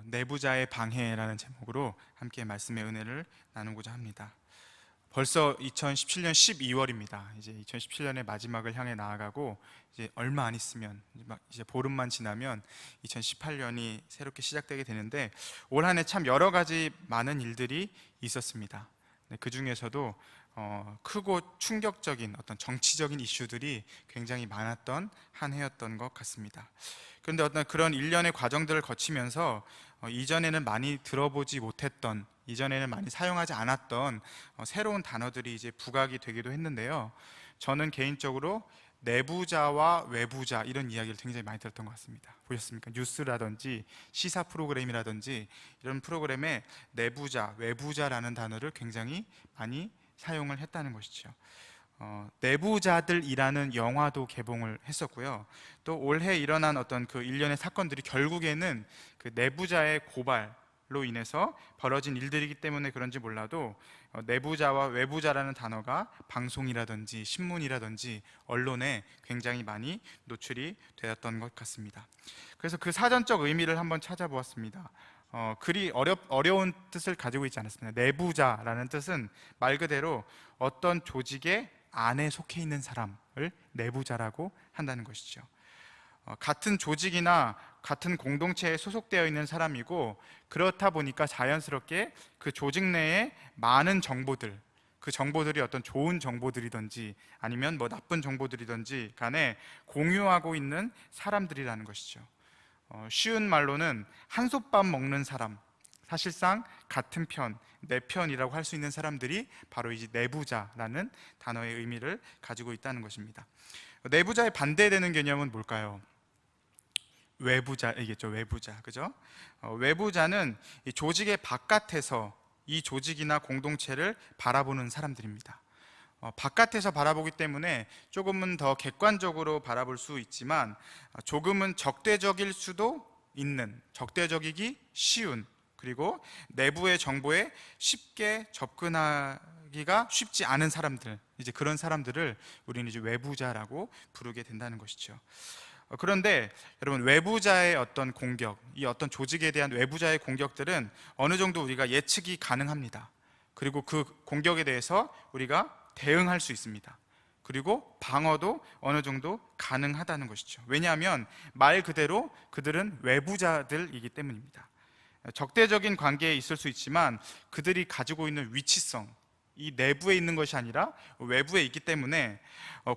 내부자의 방해라는 제목으로 함께 말씀의 은혜를 나누고자 합니다. 벌써 2017년 12월입니다. 이제 2017년의 마지막을 향해 나아가고 이제 얼마 안 있으면 이제 보름만 지나면 2018년이 새롭게 시작되게 되는데, 올 한 해 참 여러 가지 많은 일들이 있었습니다. 그 중에서도 크고 충격적인 어떤 정치적인 이슈들이 굉장히 많았던 한 해였던 것 같습니다. 그런데 어떤 그런 일련의 과정들을 거치면서 이전에는 많이 들어보지 못했던, 이전에는 많이 사용하지 않았던 새로운 단어들이 이제 부각이 되기도 했는데요. 저는 개인적으로 내부자와 외부자 이런 이야기를 굉장히 많이 들었던 것 같습니다. 보셨습니까? 뉴스라든지 시사 프로그램이라든지 이런 프로그램에 내부자, 외부자라는 단어를 굉장히 많이 사용을 했다는 것이죠. 내부자들이라는 영화도 개봉을 했었고요. 또 올해 일어난 어떤 그 일련의 사건들이 결국에는 그 내부자의 고발로 인해서 벌어진 일들이기 때문에 그런지 몰라도 내부자와 외부자라는 단어가 방송이라든지 신문이라든지 언론에 굉장히 많이 노출이 되었던 것 같습니다. 그래서 그 사전적 의미를 한번 찾아보았습니다. 그리 어려운 뜻을 가지고 있지 않았습니다. 내부자라는 뜻은 말 그대로 어떤 조직의 안에 속해 있는 사람을 내부자라고 한다는 것이죠. 같은 조직이나 같은 공동체에 소속되어 있는 사람이고, 그렇다 보니까 자연스럽게 그 조직 내에 많은 정보들, 그 정보들이 어떤 좋은 정보들이든지 아니면 뭐 나쁜 정보들이든지 간에 공유하고 있는 사람들이라는 것이죠. 쉬운 말로는 한솥밥 먹는 사람, 사실상 같은 편, 내 편이라고 할 수 있는 사람들이 바로 이제 내부자라는 단어의 의미를 가지고 있다는 것입니다. 내부자의 반대되는 개념은 뭘까요? 외부자이겠죠. 외부자, 그죠? 외부자는 이 조직의 바깥에서 이 조직이나 공동체를 바라보는 사람들입니다. 바깥에서 바라보기 때문에 조금은 더 객관적으로 바라볼 수 있지만, 조금은 적대적일 수도 있는, 적대적이기 쉬운, 그리고 내부의 정보에 쉽게 접근하기가 쉽지 않은 사람들, 이제 그런 사람들을 우리는 이제 외부자라고 부르게 된다는 것이죠. 그런데 여러분, 외부자의 어떤 공격, 이 어떤 조직에 대한 외부자의 공격들은 어느 정도 우리가 예측이 가능합니다. 그리고 그 공격에 대해서 우리가 대응할 수 있습니다. 그리고 방어도 어느 정도 가능하다는 것이죠. 왜냐하면 말 그대로 그들은 외부자들이기 때문입니다. 적대적인 관계에 있을 수 있지만 그들이 가지고 있는 위치성, 이 내부에 있는 것이 아니라 외부에 있기 때문에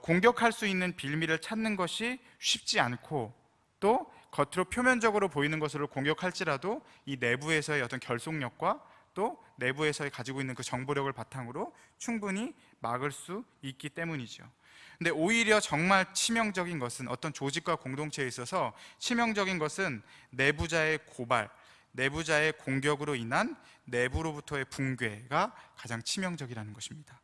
공격할 수 있는 빌미를 찾는 것이 쉽지 않고, 또 겉으로 표면적으로 보이는 것으로 공격할지라도 이 내부에서의 어떤 결속력과 또 내부에서 가지고 있는 그 정보력을 바탕으로 충분히 막을 수 있기 때문이죠. 근데 오히려 정말 치명적인 것은, 어떤 조직과 공동체에 있어서 치명적인 것은 내부자의 고발, 내부자의 공격으로 인한 내부로부터의 붕괴가 가장 치명적이라는 것입니다.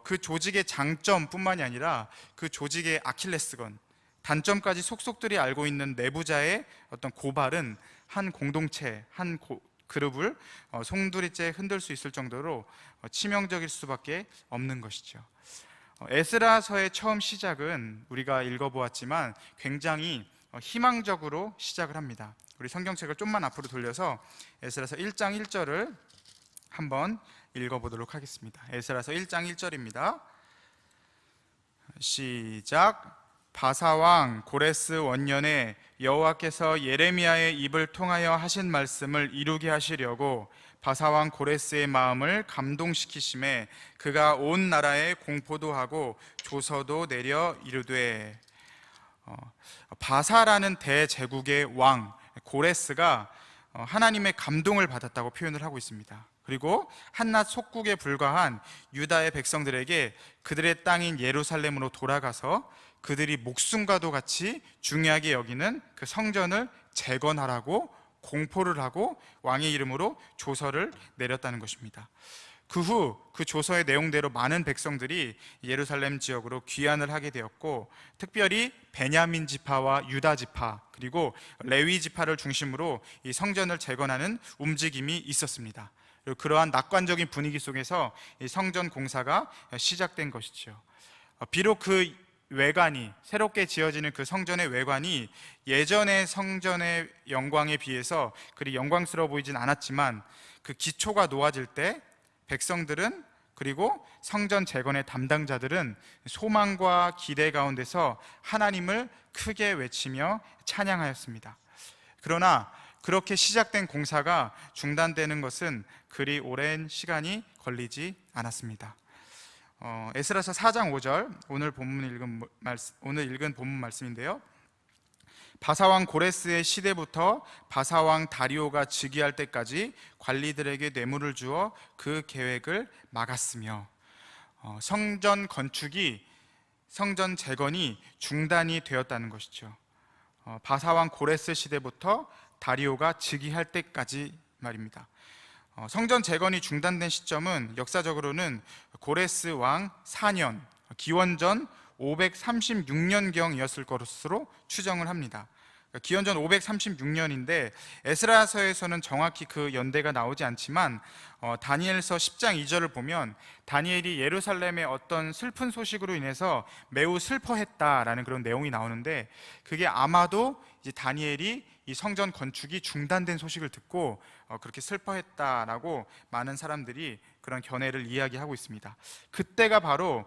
그 조직의 장점뿐만이 아니라 그 조직의 아킬레스건, 단점까지 속속들이 알고 있는 내부자의 어떤 고발은 한 공동체, 한 그룹을 송두리째 흔들 수 있을 정도로 치명적일 수밖에 없는 것이죠. 에스라서의 처음 시작은 우리가 읽어보았지만 굉장히 희망적으로 시작을 합니다. 우리 성경책을 좀만 앞으로 돌려서 에스라서 1장 1절을 한번 읽어보도록 하겠습니다. 에스라서 1장 1절입니다. 시작. 바사왕 고레스 원년에 여호와께서 예레미야의 입을 통하여 하신 말씀을 이루게 하시려고 바사왕 고레스의 마음을 감동시키심에 그가 온 나라에 공포도 하고 조서도 내려 이르되. 바사라는 대제국의 왕 고레스가 하나님의 감동을 받았다고 표현을 하고 있습니다. 그리고 한낱 속국에 불과한 유다의 백성들에게 그들의 땅인 예루살렘으로 돌아가서 그들이 목숨과도 같이 중요하게 여기는 그 성전을 재건하라고 공포를 하고 왕의 이름으로 조서를 내렸다는 것입니다. 그 후 그 조서의 내용대로 많은 백성들이 예루살렘 지역으로 귀환을 하게 되었고, 특별히 베냐민 지파와 유다 지파 그리고 레위 지파를 중심으로 이 성전을 재건하는 움직임이 있었습니다. 그리고 그러한 낙관적인 분위기 속에서 이 성전 공사가 시작된 것이죠. 비록 그 외관이, 새롭게 지어지는 그 성전의 외관이 예전의 성전의 영광에 비해서 그리 영광스러워 보이진 않았지만, 그 기초가 놓아질 때 백성들은, 그리고 성전 재건의 담당자들은 소망과 기대 가운데서 하나님을 크게 외치며 찬양하였습니다. 그러나 그렇게 시작된 공사가 중단되는 것은 그리 오랜 시간이 걸리지 않았습니다. 에스라서 4장 5절, 오늘 읽은 본문 말씀인데요. 바사왕 고레스의 시대부터 바사왕 다리오가 즉위할 때까지 관리들에게 뇌물을 주어 그 계획을 막았으며, 성전 건축이, 성전 재건이 중단이 되었다는 것이죠. 바사왕 고레스 시대부터 다리오가 즉위할 때까지 말입니다. 성전 재건이 중단된 시점은 역사적으로는 고레스 왕 4년, 기원전 536년경이었을 것으로 추정을 합니다. 기원전 536년인데 에스라서에서는 정확히 그 연대가 나오지 않지만, 다니엘서 10장 2절을 보면 다니엘이 예루살렘의 어떤 슬픈 소식으로 인해서 매우 슬퍼했다라는 그런 내용이 나오는데, 그게 아마도 이제 다니엘이 이 성전 건축이 중단된 소식을 듣고 그렇게 슬퍼했다라고 많은 사람들이 그런 견해를 이야기하고 있습니다. 그때가 바로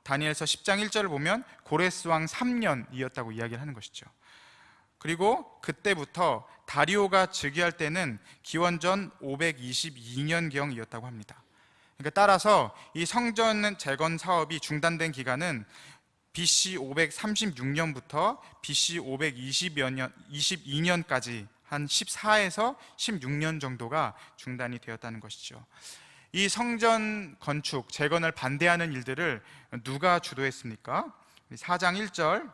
다니엘서 10장 1절을 보면 고레스 왕 3년이었다고 이야기를 하는 것이죠. 그리고 그때부터 다리오가 즉위할 때는 기원전 522년경이었다고 합니다. 그러니까 따라서 이 성전 재건 사업이 중단된 기간은 BC 536년부터 BC 522년까지 한 14에서 16년 정도가 중단이 되었다는 것이죠. 이 성전 건축, 재건을 반대하는 일들을 누가 주도했습니까? 4장 1절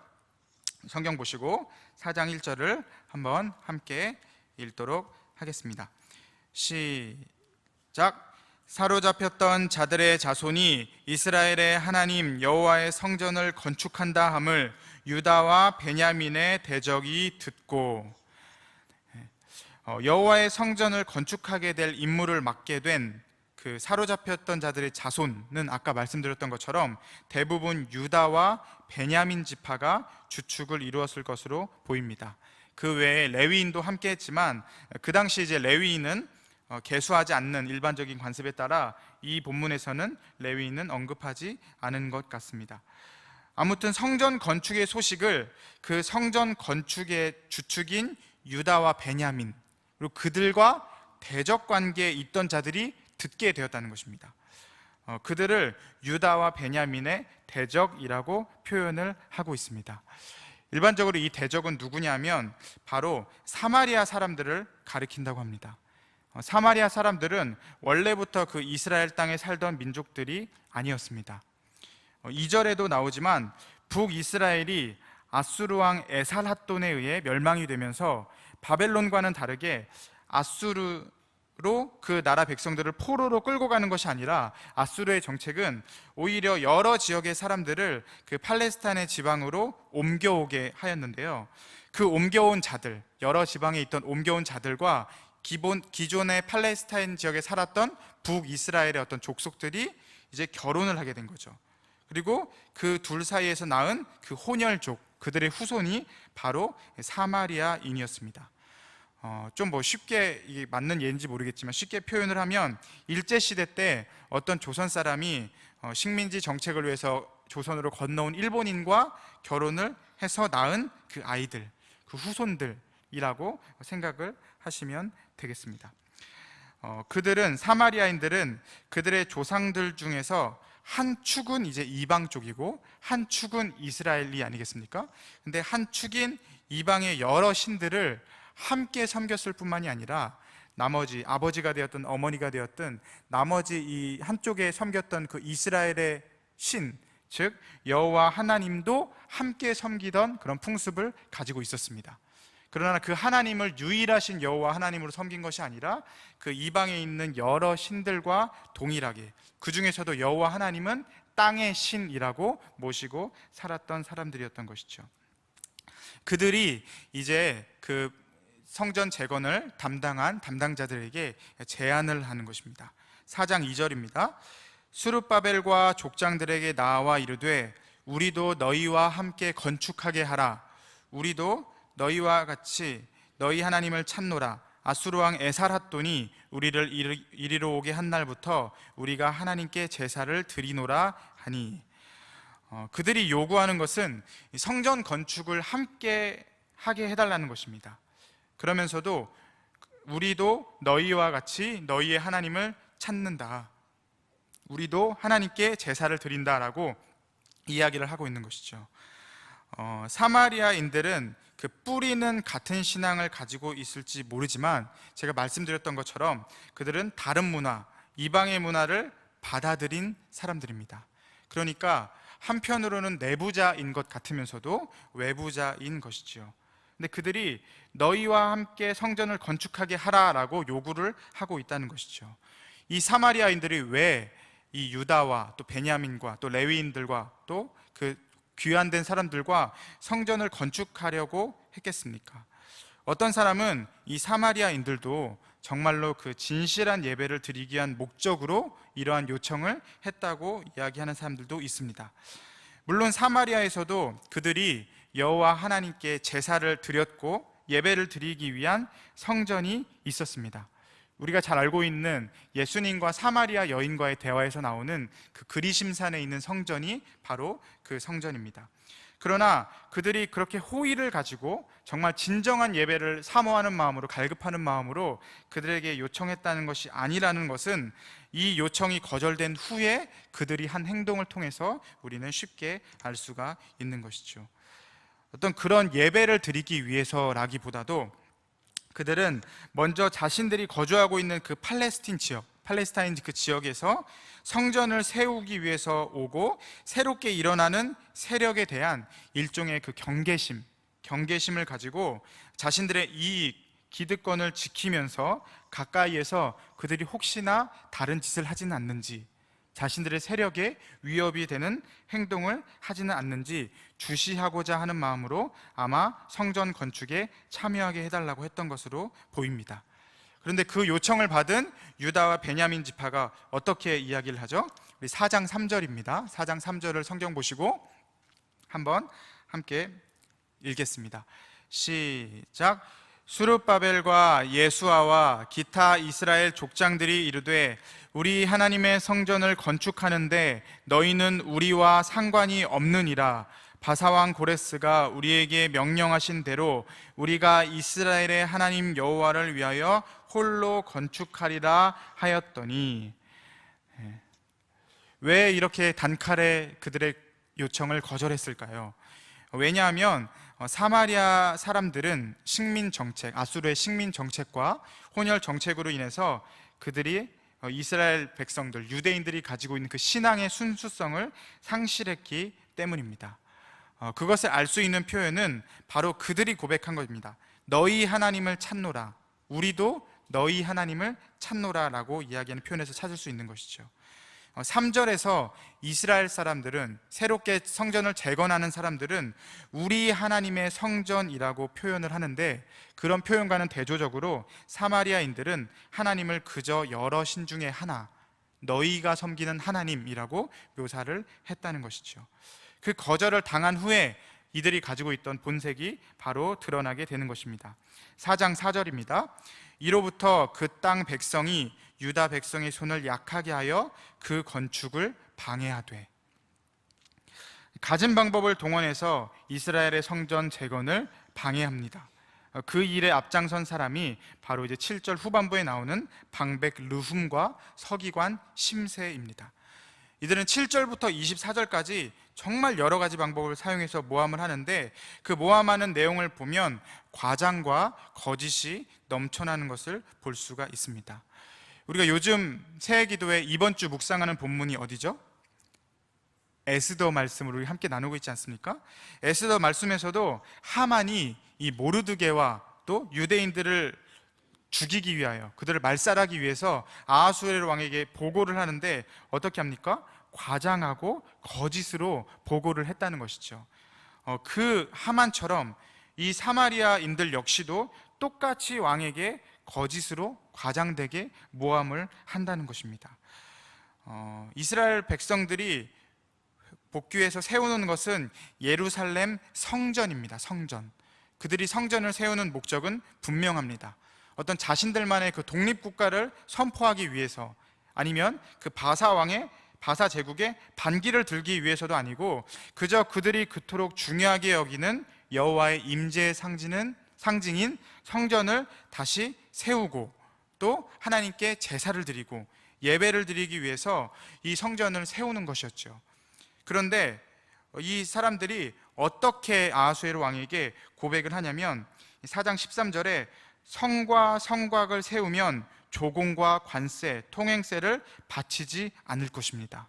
성경 보시고 4장 1절을 한번 함께 읽도록 하겠습니다. 시작. 사로잡혔던 자들의 자손이 이스라엘의 하나님 여호와의 성전을 건축한다 함을 유다와 베냐민의 대적이 듣고, 여호와의 성전을 건축하게 될 임무를 맡게 된 그 사로잡혔던 자들의 자손은 아까 말씀드렸던 것처럼 대부분 유다와 베냐민 지파가 주축을 이루었을 것으로 보입니다. 그 외에 레위인도 함께 했지만, 그 당시 이제 레위인은 계수하지 않는 일반적인 관습에 따라 이 본문에서는 레위인은 언급하지 않은 것 같습니다. 아무튼 성전 건축의 소식을 그 성전 건축의 주축인 유다와 베냐민, 그리고 그들과 대적 관계에 있던 자들이 듣게 되었다는 것입니다. 그들을 유다와 베냐민의 대적이라고 표현을 하고 있습니다. 일반적으로 이 대적은 누구냐면 바로 사마리아 사람들을 가리킨다고 합니다. 사마리아 사람들은 원래부터 그 이스라엘 땅에 살던 민족들이 아니었습니다. 2절에도 나오지만 북이스라엘이 아수르 왕 에살핫돈에 의해 멸망이 되면서 바벨론과는 다르게 아수르로 그 나라 백성들을 포로로 끌고 가는 것이 아니라, 아수르의 정책은 오히려 여러 지역의 사람들을 그 팔레스타인의 지방으로 옮겨오게 하였는데요. 그 옮겨온 자들, 여러 지방에 있던 옮겨온 자들과 기존의 팔레스타인 지역에 살았던 북이스라엘의 어떤 족속들이 이제 결혼을 하게 된 거죠. 그리고 그 둘 사이에서 낳은 그 혼혈족, 그들의 후손이 바로 사마리아인이었습니다. 좀 쉽게 이게 맞는 예인지 모르겠지만 쉽게 표현을 하면, 일제시대 때 어떤 조선 사람이 식민지 정책을 위해서 조선으로 건너온 일본인과 결혼을 해서 낳은 그 아이들, 그 후손들이라고 생각을 하시면 되겠습니다. 그들은, 사마리아인들은 그들의 조상들 중에서 한 축은 이제 이방 쪽이고 한 축은 이스라엘이 아니겠습니까? 근데 한 축인 이방의 여러 신들을 함께 섬겼을 뿐만이 아니라 나머지 아버지가 되었든 어머니가 되었든 나머지 이 한쪽에 섬겼던 그 이스라엘의 신, 즉 여호와 하나님도 함께 섬기던 그런 풍습을 가지고 있었습니다. 그러나 그 하나님을 유일하신 여호와 하나님으로 섬긴 것이 아니라 그 이방에 있는 여러 신들과 동일하게, 그 중에서도 여호와 하나님은 땅의 신이라고 모시고 살았던 사람들이었던 것이죠. 그들이 이제 그 성전 재건을 담당한 담당자들에게 제안을 하는 것입니다. 4장 2절입니다. 스룹바벨과 족장들에게 나와 이르되 우리도 너희와 함께 건축하게 하라. 우리도 너희와 같이 너희 하나님을 찾노라. 아수르 왕 에살핫돈이 우리를 이리로 오게 한 날부터 우리가 하나님께 제사를 드리노라 하니. 그들이 요구하는 것은 성전 건축을 함께 하게 해달라는 것입니다. 그러면서도 우리도 너희와 같이 너희의 하나님을 찾는다, 우리도 하나님께 제사를 드린다라고 이야기를 하고 있는 것이죠. 사마리아인들은 그 뿌리는 같은 신앙을 가지고 있을지 모르지만 제가 말씀드렸던 것처럼 그들은 다른 문화, 이방의 문화를 받아들인 사람들입니다. 그러니까 한편으로는 내부자인 것 같으면서도 외부자인 것이죠. 근데 그들이 너희와 함께 성전을 건축하게 하라라고 요구를 하고 있다는 것이죠. 이 사마리아인들이 왜 이 유다와 또 베냐민과 또 레위인들과 또 그 귀환된 사람들과 성전을 건축하려고 했겠습니까? 어떤 사람은 이 사마리아인들도 정말로 그 진실한 예배를 드리기 위한 목적으로 이러한 요청을 했다고 이야기하는 사람들도 있습니다. 물론 사마리아에서도 그들이 여호와 하나님께 제사를 드렸고 예배를 드리기 위한 성전이 있었습니다. 우리가 잘 알고 있는 예수님과 사마리아 여인과의 대화에서 나오는 그 그리심산에 있는 성전이 바로 그 성전입니다. 그러나 그들이 그렇게 호의를 가지고 정말 진정한 예배를 사모하는 마음으로, 갈급하는 마음으로 그들에게 요청했다는 것이 아니라는 것은 이 요청이 거절된 후에 그들이 한 행동을 통해서 우리는 쉽게 알 수가 있는 것이죠. 어떤 그런 예배를 드리기 위해서라기보다도 그들은 먼저 자신들이 거주하고 있는 그 팔레스타인 그 지역에서 성전을 세우기 위해서 오고 새롭게 일어나는 세력에 대한 일종의 그 경계심을 가지고 자신들의 이익, 기득권을 지키면서 가까이에서 그들이 혹시나 다른 짓을 하지는 않는지, 자신들의 세력에 위협이 되는 행동을 하지는 않는지 주시하고자 하는 마음으로 아마 성전 건축에 참여하게 해달라고 했던 것으로 보입니다. 그런데 그 요청을 받은 유다와 베냐민 지파가 어떻게 이야기를 하죠? 우리 4장 3절입니다. 4장 3절을 성경 보시고 한번 함께 읽겠습니다. 시작. 수룹바벨과 예수아와 기타 이스라엘 족장들이 이르되 우리 하나님의 성전을 건축하는데 너희는 우리와 상관이 없느니라. 바사왕 고레스가 우리에게 명령하신 대로 우리가 이스라엘의 하나님 여호와를 위하여 홀로 건축하리라 하였더니. 왜 이렇게 단칼에 그들의 요청을 거절했을까요? 왜냐하면 사마리아 사람들은 식민 정책, 아수르의 식민 정책과 혼혈 정책으로 인해서 그들이 이스라엘 백성들, 유대인들이 가지고 있는 그 신앙의 순수성을 상실했기 때문입니다. 그것을 알 수 있는 표현은 바로 그들이 고백한 것입니다. 너희 하나님을 찾노라. 우리도 너희 하나님을 찾노라 라고 이야기하는 표현에서 찾을 수 있는 것이죠. 3절에서 이스라엘 사람들은, 새롭게 성전을 재건하는 사람들은 우리 하나님의 성전이라고 표현을 하는데, 그런 표현과는 대조적으로 사마리아인들은 하나님을 그저 여러 신 중에 하나, 너희가 섬기는 하나님이라고 묘사를 했다는 것이죠. 그 거절을 당한 후에 이들이 가지고 있던 본색이 바로 드러나게 되는 것입니다. 4장 4절입니다. 이로부터 그 땅 백성이 유다 백성의 손을 약하게 하여 그 건축을 방해하되. 갖은 방법을 동원해서 이스라엘의 성전 재건을 방해합니다. 그 일에 앞장선 사람이 바로 이제 7절 후반부에 나오는 방백 르훔과 서기관 심세입니다. 이들은 7절부터 24절까지 정말 여러 가지 방법을 사용해서 모함을 하는데, 그 모함하는 내용을 보면 과장과 거짓이 넘쳐나는 것을 볼 수가 있습니다. 우리가 요즘 새해기도회 이번 주 묵상하는 본문이 어디죠? 에스더 말씀을 우리 함께 나누고 있지 않습니까? 에스더 말씀에서도 하만이 이 모르드게와 또 유대인들을 죽이기 위하여, 그들을 말살하기 위해서 아하수에르 왕에게 보고를 하는데 어떻게 합니까? 과장하고 거짓으로 보고를 했다는 것이죠. 그 하만처럼 이 사마리아인들 역시도 똑같이 왕에게 거짓으로 과장되게 모함을 한다는 것입니다. 이스라엘 백성들이 복귀해서 세우는 것은 예루살렘 성전입니다. 성전. 그들이 성전을 세우는 목적은 분명합니다. 어떤 자신들만의 그 독립국가를 선포하기 위해서, 아니면 그 바사 제국의 반기를 들기 위해서도 아니고, 그저 그들이 그토록 중요하게 여기는 여호와의 임재의 상징인 성전을 다시 세우고, 또 하나님께 제사를 드리고 예배를 드리기 위해서 이 성전을 세우는 것이었죠. 그런데 이 사람들이 어떻게 아하수에로 왕에게 고백을 하냐면, 4장 13절에 성과 성곽을 세우면 조공과 관세, 통행세를 바치지 않을 것입니다.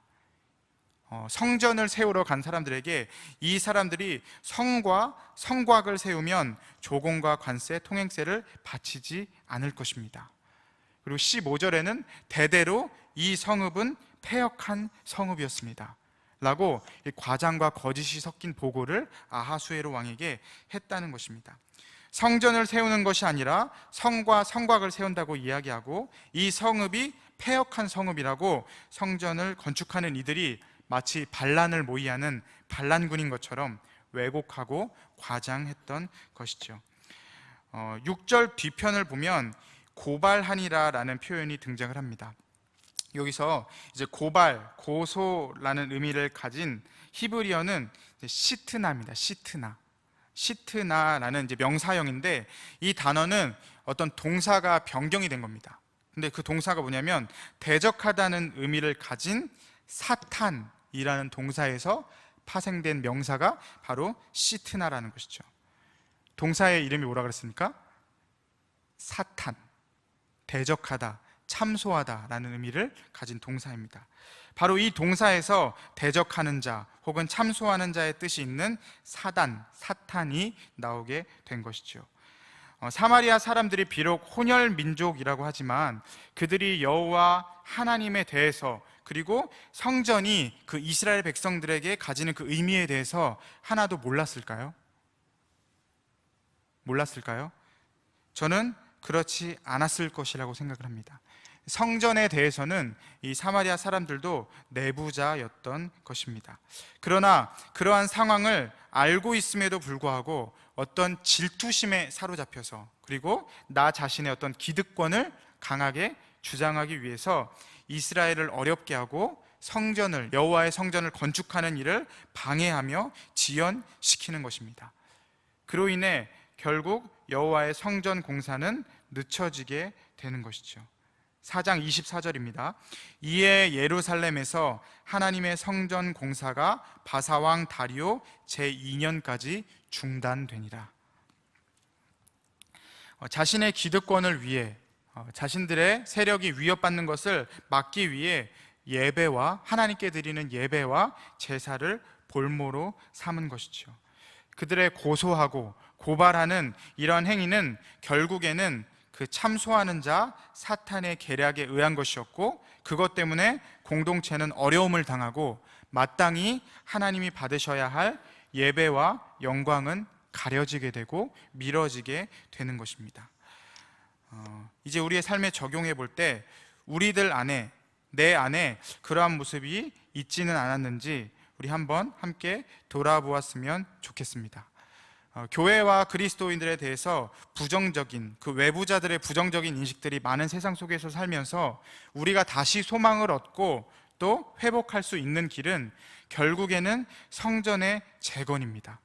성전을 세우러 간 사람들에게 이 사람들이 성과 성곽을 세우면 조공과 관세, 통행세를 바치지 않을 것입니다. 그리고 15절에는 대대로 이 성읍은 패역한 성읍이었습니다 라고 과장과 거짓이 섞인 보고를 아하수에로 왕에게 했다는 것입니다. 성전을 세우는 것이 아니라 성과 성곽을 세운다고 이야기하고, 이 성읍이 패역한 성읍이라고 성전을 건축하는 이들이 마치 반란을 모의하는 반란군인 것처럼 왜곡하고 과장했던 것이죠. 6절 뒤편을 보면 고발하니라 라는 표현이 등장을 합니다. 여기서 이제 고발, 고소라는 의미를 가진 히브리어는 시트나입니다. 시트나라는 이제 명사형인데, 이 단어는 어떤 동사가 변경이 된 겁니다. 근데 그 동사가 뭐냐면 대적하다는 의미를 가진 사탄이라는 동사에서 파생된 명사가 바로 시트나라는 것이죠. 동사의 이름이 뭐라 그랬습니까? 사탄, 대적하다, 참소하다라는 의미를 가진 동사입니다. 바로 이 동사에서 대적하는 자 혹은 참소하는 자의 뜻이 있는 사탄이 나오게 된 것이죠. 사마리아 사람들이 비록 혼혈 민족이라고 하지만 그들이 여호와 하나님에 대해서, 그리고 성전이 그 이스라엘 백성들에게 가지는 그 의미에 대해서 하나도 몰랐을까요? 저는 그렇지 않았을 것이라고 생각을 합니다. 성전에 대해서는 이 사마리아 사람들도 내부자였던 것입니다. 그러나 그러한 상황을 알고 있음에도 불구하고 어떤 질투심에 사로잡혀서, 그리고 나 자신의 어떤 기득권을 강하게 주장하기 위해서 이스라엘을 어렵게 하고 여호와의 성전을 건축하는 일을 방해하며 지연시키는 것입니다. 그로 인해 결국 여호와의 성전 공사는 늦춰지게 되는 것이죠. 4장 24절입니다. 이에 예루살렘에서 하나님의 성전 공사가 바사왕 다리오 제2년까지 중단되니라. 자신의 기득권을 위해, 자신들의 세력이 위협받는 것을 막기 위해 예배와, 하나님께 드리는 예배와 제사를 볼모로 삼은 것이죠. 그들의 고소하고 고발하는 이러한 행위는 결국에는 그 참소하는 자 사탄의 계략에 의한 것이었고, 그것 때문에 공동체는 어려움을 당하고 마땅히 하나님이 받으셔야 할 예배와 영광은 가려지게 되고 미뤄지게 되는 것입니다. 이제 우리의 삶에 적용해 볼 때 우리들 안에, 내 안에 그러한 모습이 있지는 않았는지 우리 한번 함께 돌아보았으면 좋겠습니다. 교회와 그리스도인들에 대해서 부정적인, 그 외부자들의 부정적인 인식들이 많은 세상 속에서 살면서 우리가 다시 소망을 얻고 또 회복할 수 있는 길은 결국에는 성전의 재건입니다.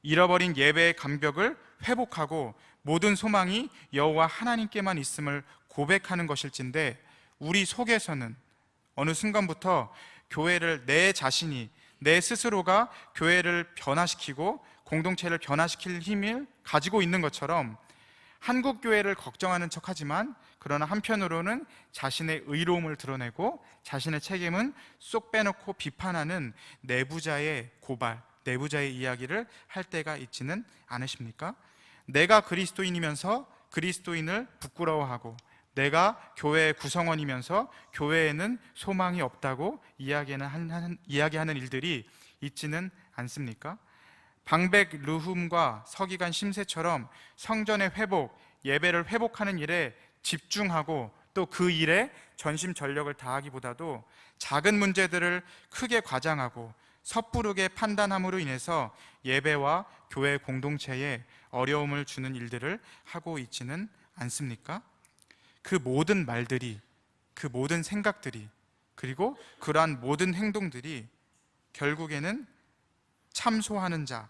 잃어버린 예배의 감격을 회복하고 모든 소망이 여호와 하나님께만 있음을 고백하는 것일진데, 우리 속에서는 어느 순간부터 교회를, 내 스스로가 교회를 변화시키고 공동체를 변화시킬 힘을 가지고 있는 것처럼 한국 교회를 걱정하는 척하지만, 그러나 한편으로는 자신의 의로움을 드러내고 자신의 책임은 쏙 빼놓고 비판하는 내부자의 고발, 내부자의 이야기를 할 때가 있지는 않으십니까? 내가 그리스도인이면서 그리스도인을 부끄러워하고, 내가 교회의 구성원이면서 교회에는 소망이 없다고 이야기하는 일들이 있지는 않습니까? 방백 르훔과 서기관 심새처럼 성전의 회복, 예배를 회복하는 일에 집중하고 또 그 일에 전심전력을 다하기보다도 작은 문제들을 크게 과장하고 섣부르게 판단함으로 인해서 예배와 교회 공동체에 어려움을 주는 일들을 하고 있지는 않습니까? 그 모든 말들이, 그 모든 생각들이, 그리고 그러한 모든 행동들이 결국에는 참소하는 자,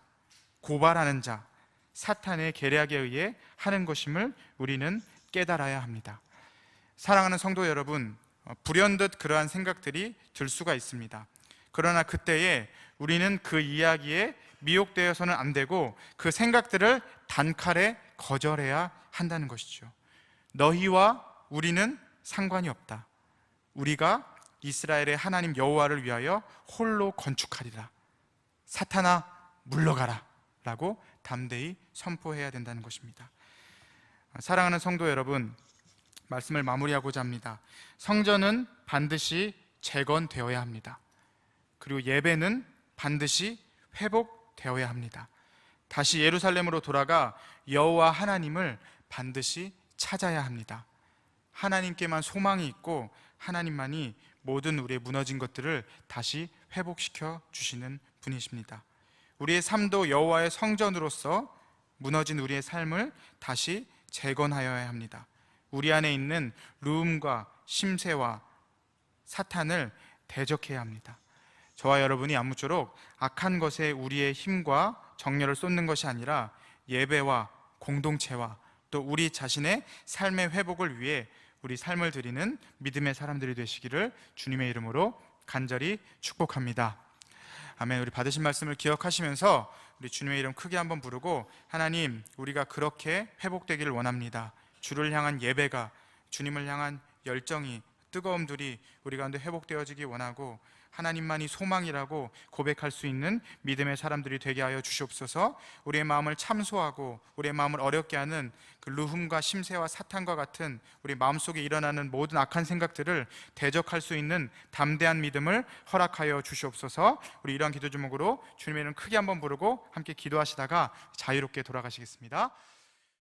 고발하는 자, 사탄의 계략에 의해 하는 것임을 우리는 깨달아야 합니다. 사랑하는 성도 여러분, 불현듯 그러한 생각들이 들 수가 있습니다. 그러나 그때에 우리는 그 이야기에 미혹되어서는 안 되고 그 생각들을 단칼에 거절해야 한다는 것이죠. 너희와 우리는 상관이 없다. 우리가 이스라엘의 하나님 여호와를 위하여 홀로 건축하리라. 사탄아 물러가라 라고 담대히 선포해야 된다는 것입니다. 사랑하는 성도 여러분, 말씀을 마무리하고자 합니다. 성전은 반드시 재건되어야 합니다. 그리고 예배는 반드시 회복되어야 합니다. 다시 예루살렘으로 돌아가 여호와 하나님을 반드시 찾아야 합니다. 하나님께만 소망이 있고 하나님만이 모든 우리의 무너진 것들을 다시 회복시켜 주시는 분이십니다. 우리의 삶도 여호와의 성전으로서 무너진 우리의 삶을 다시 재건하여야 합니다. 우리 안에 있는 루음과 심새와 사탄을 대적해야 합니다. 저와 여러분이 아무쪼록 악한 것에 우리의 힘과 정열을 쏟는 것이 아니라 예배와 공동체와 또 우리 자신의 삶의 회복을 위해 우리 삶을 드리는 믿음의 사람들이 되시기를 주님의 이름으로 간절히 축복합니다. 아멘. 우리 받으신 말씀을 기억하시면서 우리 주님의 이름 크게 한번 부르고, 하나님, 우리가 그렇게 회복되기를 원합니다. 주를 향한 예배가, 주님을 향한 열정이, 뜨거움들이 우리 가운데 회복되어지기 원하고 하나님만이 소망이라고 고백할 수 있는 믿음의 사람들이 되게 하여 주시옵소서. 우리의 마음을 참소하고 우리의 마음을 어렵게 하는 그 루흠과 심새와 사탄과 같은 우리 마음속에 일어나는 모든 악한 생각들을 대적할 수 있는 담대한 믿음을 허락하여 주시옵소서. 우리 이러한 기도 제목으로 주님의 이름 크게 한번 부르고 함께 기도하시다가 자유롭게 돌아가시겠습니다.